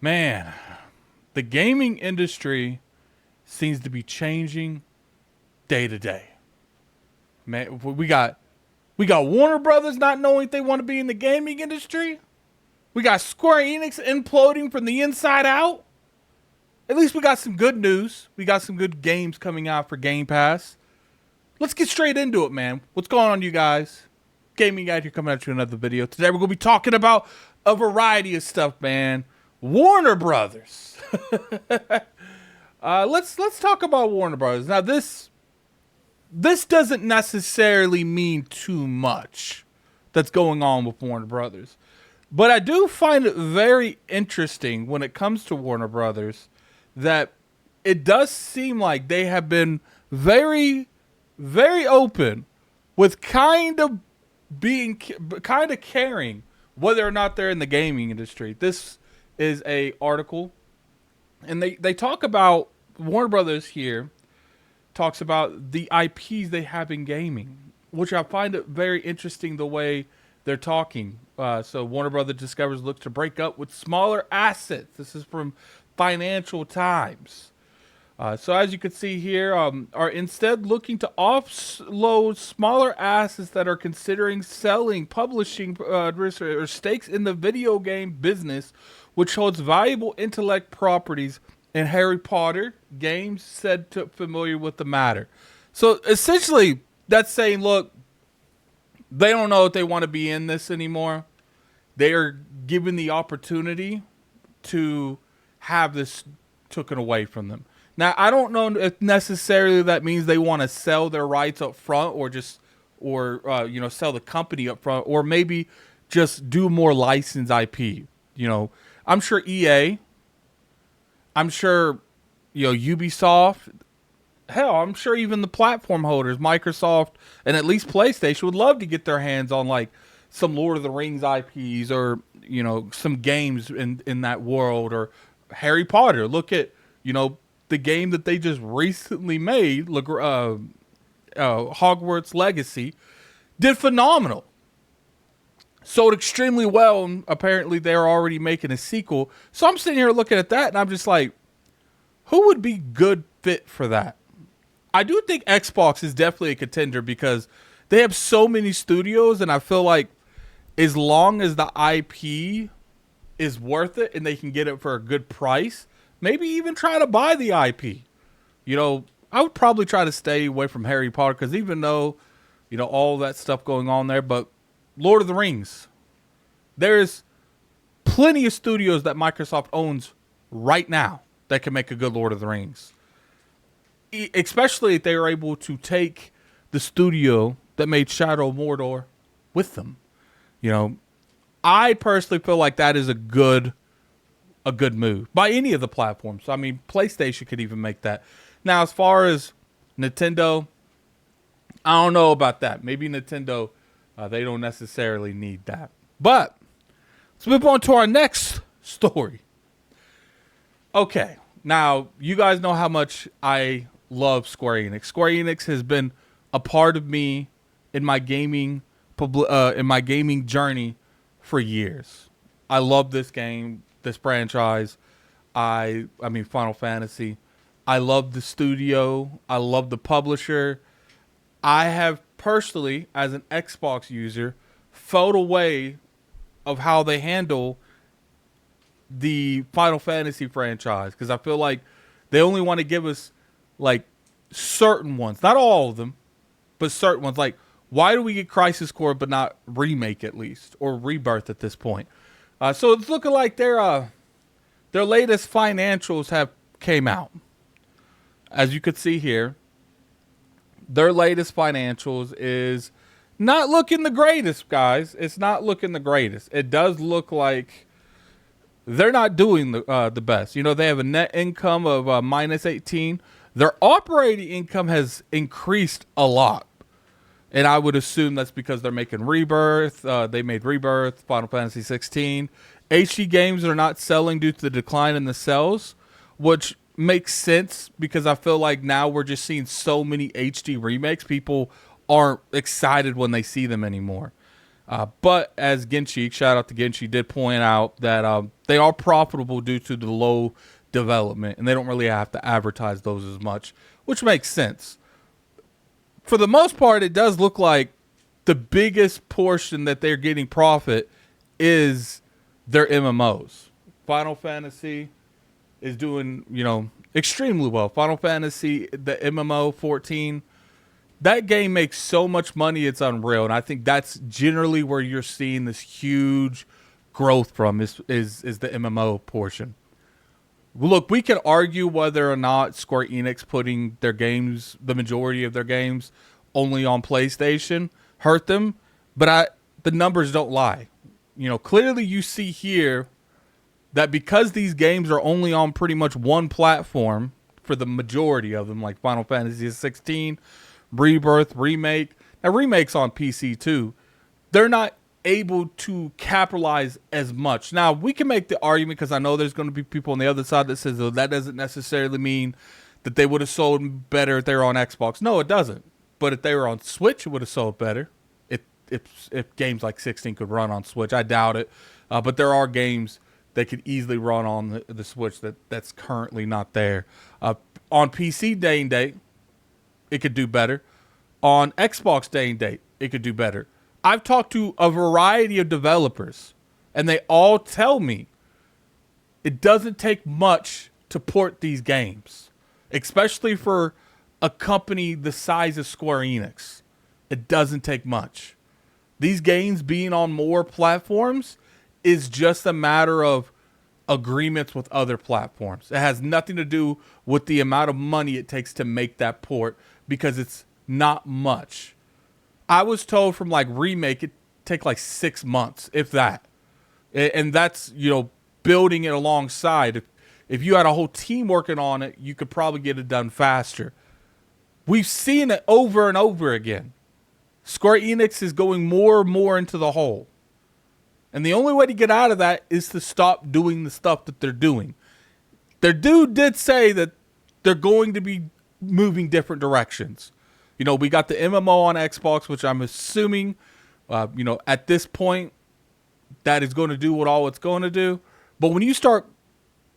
Man, the gaming industry seems to be changing day to day. Man, we got Warner Brothers not knowing if they want to be in the gaming industry. We got Square Enix imploding from the inside out. At least we got some good news. We got some good games coming out for Game Pass. Let's get straight into it, man. What's going on, you guys? Gaming Guy here, coming at you with another video. Today we're going to be talking about a variety of stuff, man. Warner Brothers. Let's talk about Warner Brothers. Now, this doesn't necessarily mean too much that's going on with Warner Brothers. But I do find it very interesting when it comes to Warner Brothers that it does seem like they have been very, very open with kind of caring whether or not they're in the gaming industry. This is a article, and they talk about Warner Brothers here, talks about the IPs they have in gaming, which I find it very interesting the way they're talking. So Warner Brothers Discovery looks to break up with smaller assets. This is from Financial Times. So as you can see here, are instead looking to offload smaller assets that are considering selling publishing or stakes in the video game business, which holds valuable intellect properties in Harry Potter games, said to familiar with the matter. So essentially, that's saying, look, they don't know if they want to be in this anymore. They are given the opportunity to have this taken away from them. Now, I don't know if necessarily that means they want to sell their rights up front, or sell the company up front, or maybe just do more licensed IP. I'm sure EA, I'm sure, Ubisoft, hell, I'm sure even the platform holders, Microsoft and at least PlayStation, would love to get their hands on like some Lord of the Rings IPs, or, some games in that world, or Harry Potter. Look at, the game that they just recently made, Hogwarts Legacy, did phenomenal. Sold extremely well, and apparently they're already making a sequel. So I'm sitting here looking at that, and I'm just like, who would be good fit for that? I do think Xbox is definitely a contender because they have so many studios, and I feel like as long as the IP is worth it and they can get it for a good price, maybe even try to buy the IP. I would probably try to stay away from Harry Potter because even though, all that stuff going on there, but Lord of the Rings, there's plenty of studios that Microsoft owns right now that can make a good Lord of the Rings. Especially if they were able to take the studio that made Shadow of Mordor with them. I personally feel like that is a good move by any of the platforms. I mean, PlayStation could even make that. Now, as far as Nintendo, I don't know about that. Maybe Nintendo, they don't necessarily need that. But let's move on to our next story. Okay, now you guys know how much I love Square Enix. Square Enix has been a part of me in my gaming journey for years. I love this game, this franchise. I mean Final Fantasy. I love the studio. I love the publisher. I have personally, as an Xbox user, felt away of how they handle the Final Fantasy franchise, because I feel like they only want to give us like certain ones, not all of them, but certain ones. Like, why do we get Crisis Core but not Remake at least, or Rebirth at this point? So it's looking like their latest financials have came out. As you could see here, their latest financials is not looking the greatest, guys. It's not looking the greatest. It does look like they're not doing the best. They have a net income of minus 18. Their operating income has increased a lot. And I would assume that's because they're making Rebirth. They made Rebirth, Final Fantasy 16. HD games are not selling due to the decline in the sales, which makes sense because I feel like now we're just seeing so many HD remakes. People aren't excited when they see them anymore. But as Genshi, shout out to Genshi, did point out that they are profitable due to the low development, and they don't really have to advertise those as much, which makes sense. For the most part, it does look like the biggest portion that they're getting profit is their MMOs. Final Fantasy is doing, extremely well. Final Fantasy, the MMO 14, that game makes so much money, it's unreal. And I think that's generally where you're seeing this huge growth from is the MMO portion. Look, we could argue whether or not Square Enix putting their games, the majority of their games, only on PlayStation hurt them, but the numbers don't lie. Clearly you see here that because these games are only on pretty much one platform for the majority of them, like Final Fantasy 16, Rebirth, Remake. Now, Remake's on PC too. They're not able to capitalize as much. Now, we can make the argument, because I know there's going to be people on the other side that says, oh, that doesn't necessarily mean that they would have sold better if they were on Xbox. No, it doesn't. But if they were on Switch, it would have sold better. If games like 16 could run on Switch, I doubt it. But there are games that could easily run on the Switch that's currently not there. On PC day and date, it could do better. On Xbox day and date, it could do better. I've talked to a variety of developers, and they all tell me it doesn't take much to port these games, especially for a company the size of Square Enix. It doesn't take much. These games being on more platforms is just a matter of agreements with other platforms. It has nothing to do with the amount of money it takes to make that port, because it's not much. I was told from Remake, it take 6 months, if that. And that's, building it alongside. If you had a whole team working on it, you could probably get it done faster. We've seen it over and over again. Square Enix is going more and more into the hole. And the only way to get out of that is to stop doing the stuff that they're doing. Their dude did say that they're going to be moving different directions. We got the MMO on Xbox, which I'm assuming, at this point, that is going to do what all it's going to do. But when you start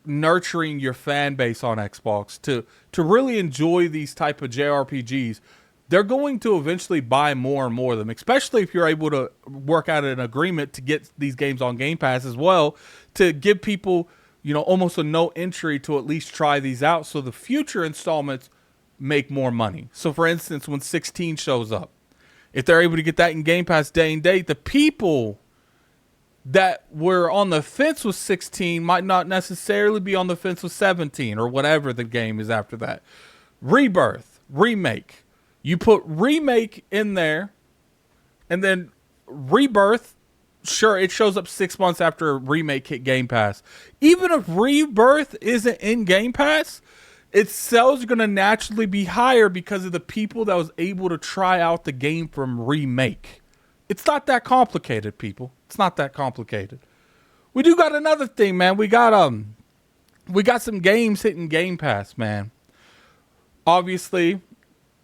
nurturing your fan base on Xbox to really enjoy these type of JRPGs, they're going to eventually buy more and more of them, especially if you're able to work out an agreement to get these games on Game Pass as well, to give people, almost a no entry to at least try these out, so the future installments make more money. So for instance, when 16 shows up, if they're able to get that in Game Pass day and date, the people that were on the fence with 16 might not necessarily be on the fence with 17 or whatever the game is after that. Rebirth, Remake. You put Remake in there, and then Rebirth, sure, it shows up 6 months after Remake hit Game Pass. Even if Rebirth isn't in Game Pass, its sales are going to naturally be higher because of the people that was able to try out the game from Remake. It's not that complicated, people. It's not that complicated. We do got another thing, man. We got some games hitting Game Pass, man. Obviously,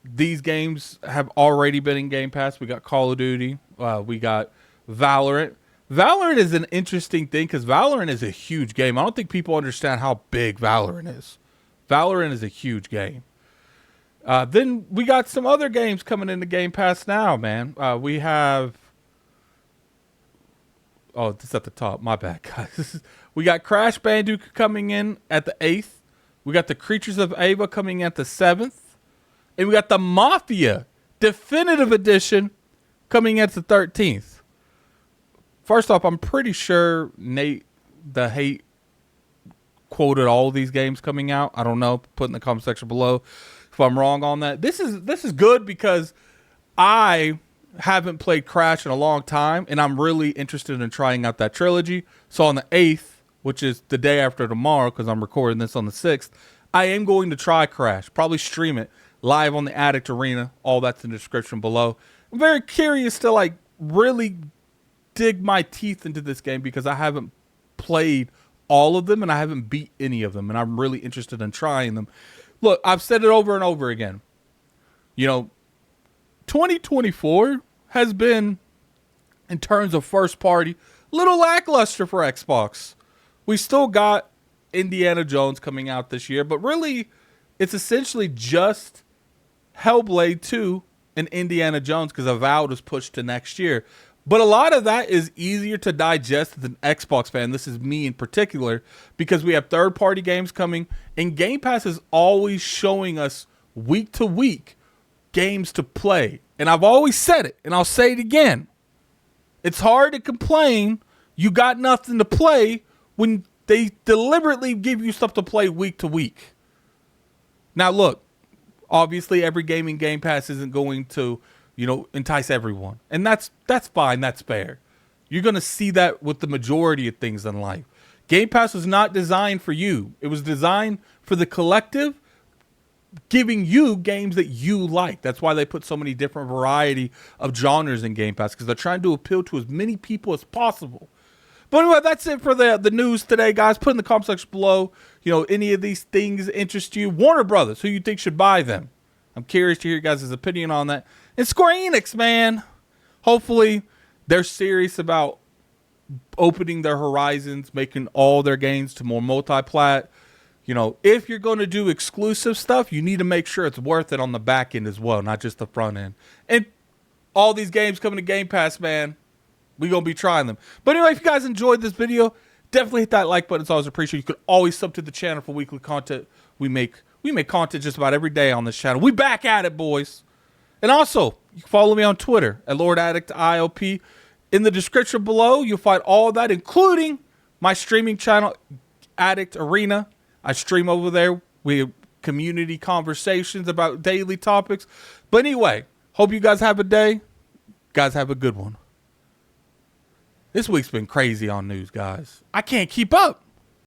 these games have already been in Game Pass. We got Call of Duty. We got Valorant. Valorant is an interesting thing because Valorant is a huge game. I don't think people understand how big Valorant is. Valorant is a huge game. Then we got some other games coming into Game Pass now, man. We have... Oh, it's at the top. My bad, guys. We got Crash Bandicoot coming in at the 8th. We got the Creatures of Ava coming at the 7th. And we got the Mafia Definitive Edition coming at the 13th. First off, I'm pretty sure Nate the Hate quoted all of these games coming out. I don't know. Put in the comment section below if I'm wrong on that. This is good because I haven't played Crash in a long time, and I'm really interested in trying out that trilogy. So on the 8th, which is the day after tomorrow, because I'm recording this on the 6th, I am going to try Crash. Probably stream it live on the Addict Arena. All that's in the description below. I'm very curious to really dig my teeth into this game because I haven't played all of them and I haven't beat any of them, and I'm really interested in trying them. Look, I've said it over and over again. 2024 has been in terms of first party, little lackluster for Xbox. We still got Indiana Jones coming out this year, but really it's essentially just Hellblade 2 and Indiana Jones because Avowed was pushed to next year. But a lot of that is easier to digest as an Xbox fan. This is me in particular because we have third-party games coming, and Game Pass is always showing us week to week games to play. And I've always said it, and I'll say it again. It's hard to complain you got nothing to play when they deliberately give you stuff to play week to week. Now, look, obviously every game in Game Pass isn't going to, entice everyone. And that's fine, that's fair. You're going to see that with the majority of things in life. Game Pass was not designed for you. It was designed for the collective, giving you games that you like. That's why they put so many different variety of genres in Game Pass, because they're trying to appeal to as many people as possible. But anyway, that's it for the news today, guys. Put in the comment section below, any of these things interest you. Warner Brothers, who you think should buy them? I'm curious to hear your guys' opinion on that. And Square Enix, man. Hopefully, they're serious about opening their horizons, making all their games to more multi-plat. If you're going to do exclusive stuff, you need to make sure it's worth it on the back end as well, not just the front end. And all these games coming to Game Pass, man, we're going to be trying them. But anyway, if you guys enjoyed this video, definitely hit that like button. It's always appreciated. You can always sub to the channel for weekly content. We make content just about every day on this channel. We back at it, boys. And also, you can follow me on Twitter at Lord Addict IOP. In the description below, you'll find all of that, including my streaming channel, Addict Arena. I stream over there. We have community conversations about daily topics. But anyway, hope you guys have a day. Guys, have a good one. This week's been crazy on news, guys. I can't keep up.